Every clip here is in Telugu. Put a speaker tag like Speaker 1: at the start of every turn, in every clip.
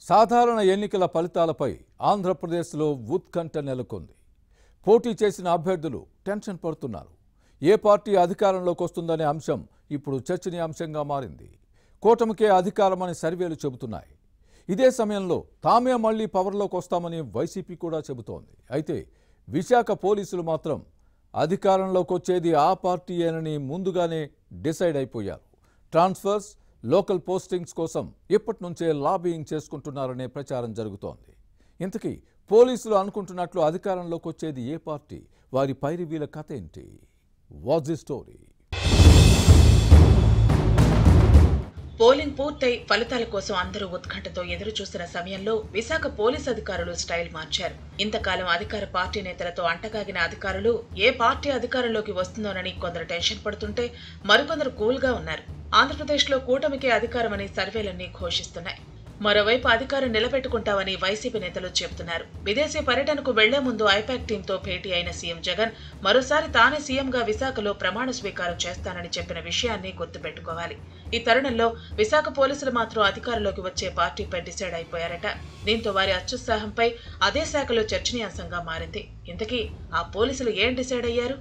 Speaker 1: సాధారణ ఎన్నికల ఫలితాలపై ఆంధ్రప్రదేశ్లో ఉత్కంఠ నెలకొంది. పోటీ చేసిన అభ్యర్థులు టెన్షన్ పడుతున్నారు. ఏ పార్టీ అధికారంలోకి వస్తుందనే అంశం ఇప్పుడు చర్చనీయాంశంగా మారింది. కూటమికే అధికారమని సర్వేలు చెబుతున్నాయి. ఇదే సమయంలో తామే మళ్లీ పవర్లోకి వస్తామని వైసీపీ కూడా చెబుతోంది. అయితే విశాఖ పోలీసులు మాత్రం అధికారంలోకి వచ్చేది ఆ పార్టీయేనని ముందుగానే డిసైడ్ అయిపోయారు. ట్రాన్స్ఫర్స్, లోకల్ పోస్టింగ్స్ కోసం ఇప్పటి నుంచే లాబియింగ్ చేసుకుంటున్నారనే ప్రచారం జరుగుతోంది. ఇంతకీ పోలీసులు అనుకుంటున్నట్లు అధికారంలోకి వచ్చేది ఏ పార్టీ? వారి పైరివీల కథ ఏంటి? What's the story?
Speaker 2: పోలింగ్ పూర్తయి ఫలితాల కోసం అందరూ ఉత్కంఠతో ఎదురు చూస్తున్న సమయంలో విశాఖ పోలీస్ అధికారులు స్టైల్ మార్చారు. ఇంతకాలం అధికార పార్టీ నేతలతో అంటగాగిన అధికారులు ఏ పార్టీ అధికారంలోకి వస్తుందోనని కొందరు టెన్షన్ పడుతుంటే మరికొందరు కూల్గా ఉన్నారు. ఆంధ్రప్రదేశ్లో కూటమికే అధికారమని సర్వేలన్నీ ఘోషిస్తున్నాయి. మరోవైపు అధికారం నిలబెట్టుకుంటామని వైసీపీ నేతలు చెబుతున్నారు. విదేశీ పర్యటనకు వెళ్లే ముందు ఐపాక్ టీంతో భేటీ అయిన సీఎం జగన్ మరోసారి తానే సీఎంగా విశాఖలో ప్రమాణ స్వీకారం చేస్తానని చెప్పిన విషయాన్ని గుర్తుపెట్టుకోవాలి. ఈ తరుణంలో విశాఖ పోలీసులు మాత్రం అధికారంలోకి వచ్చే పార్టీపై డిసైడ్ అయిపోయారట. దీంతో వారి అత్యుత్సాహంపై అదే శాఖలో చర్చనీయాంశంగా మారింది. ఇంతకీ ఆ పోలీసులు ఏం డిసైడ్ అయ్యారు?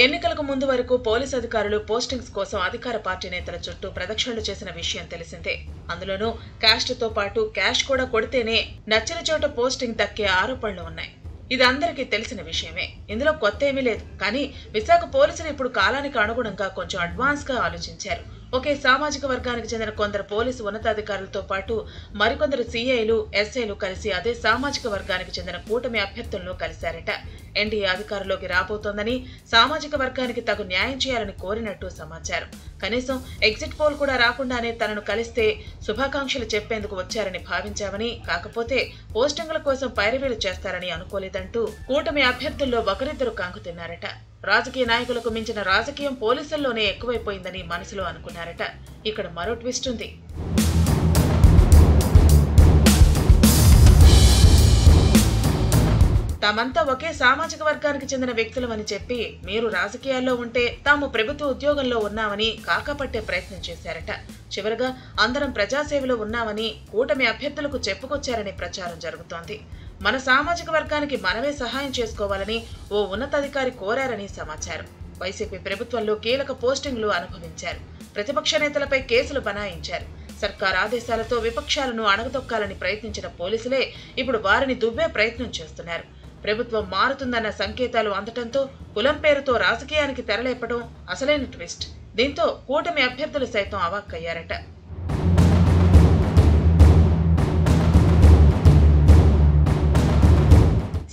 Speaker 2: ఎన్నికలకు ముందు వరకు పోలీస్ అధికారులు పోస్టింగ్స్ కోసం అధికార పార్టీ నేతల చుట్టూ ప్రదక్షిణలు చేసిన విషయం తెలిసిందే. అందులోనూ క్యాస్ట్తో పాటు క్యాష్ కూడా కొడితేనే నచ్చిన చోట పోస్టింగ్ దక్కే ఆరోపణలు ఉన్నాయి. ఇది అందరికీ తెలిసిన విషయమే. ఇందులో కొత్త ఏమీ లేదు. కానీ విశాఖ పోలీసులు ఇప్పుడు కాలానికి అనుగుణంగా కొంచెం అడ్వాన్స్ గా ఆలోచించారు. ఒకే సామాజిక వర్గానికి చెందిన కొందరు పోలీసు ఉన్నతాధికారులతో పాటు మరికొందరు సీఐలు, ఎస్ఐలు కలిసి అదే సామాజిక వర్గానికి చెందిన కూటమి అభ్యర్థులను కలిశారట. ఎన్డీఏ అధికారంలోకి రాబోతోందని, సామాజిక వర్గానికి తగు న్యాయం చేయాలని కోరినట్టు సమాచారం. కనీసం ఎగ్జిట్ పోల్ కూడా రాకుండానే తనను కలిస్తే శుభాకాంక్షలు చెప్పేందుకు వచ్చారని భావించామని, కాకపోతే పోస్టింగుల కోసం పైరవీలు చేస్తారని అనుకోలేదంటూ కూటమి అభ్యర్థుల్లో ఒకరిద్దరు కంకు తిన్నారట. రాజకీయ నాయకులకు మించిన రాజకీయం పోలీసుల్లోనే ఎక్కువైపోయిందని మనసులో అనుకున్నారట. ఇక్కడ మరో ట్విస్ట్ ఉంది. తామంతా ఒకే సామాజిక వర్గానికి చెందిన వ్యక్తులమని చెప్పి మీరు రాజకీయాల్లో ఉంటే తాము ప్రభుత్వ ఉద్యోగంలో ఉన్నామని కాకపట్టే ప్రయత్నం చేశారట. చివరగా అందరం ప్రజాసేవలో ఉన్నామని కూటమి అభ్యర్థులకు చెప్పుకొచ్చారని ప్రచారం జరుగుతోంది. మన సామాజిక వర్గానికి మనమే సహాయం చేసుకోవాలని ఓ ఉన్నతాధికారి కోరారని సమాచారం. వైసీపీ ప్రభుత్వంలో కీలక పోస్టింగ్లు అనుభవించారు. ప్రతిపక్ష నేతలపై కేసులు బనాయించారు. సర్కార్ ఆదేశాలతో విపక్షాలను అణగదొక్కాలని ప్రయత్నించిన పోలీసులే ఇప్పుడు వారిని దువ్వే ప్రయత్నం చేస్తున్నారు. ప్రభుత్వం మారుతుందన్న సంకేతాలు అందటంతో కులం పేరుతో రాజకీయానికి తెరలేపడం అసలైన ట్విస్ట్. దీంతో కూటమి అభ్యర్థులు సైతం అవాక్కయ్యారట.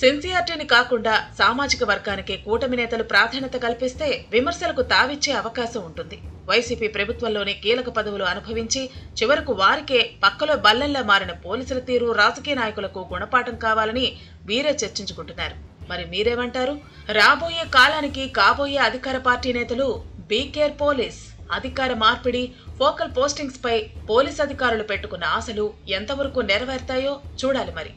Speaker 2: సిన్సియారిటీని కాకుండా సామాజిక వర్గానికి కూటమి నేతలు ప్రాధాన్యత కల్పిస్తే విమర్శలకు తావిచ్చే అవకాశం ఉంటుంది. వైసీపీ ప్రభుత్వంలోనే కీలక పదవులు అనుభవించి చివరకు వారికే పక్కలో బల్లెంలా మారిన పోలీసుల తీరు రాజకీయ నాయకులకు గుణపాఠం కావాలని వీరే చర్చించుకుంటున్నారు. మరి మీరేమంటారు? రాబోయే కాలానికి కాబోయే అధికార పార్టీ నేతలు బీ కేర్ పోలీస్. అధికార మార్పిడి, ఫోకల్ పోస్టింగ్స్ పై పోలీస్ అధికారులు పెట్టుకున్న ఆశలు ఎంతవరకు నెరవేరుతాయో చూడాలి మరి.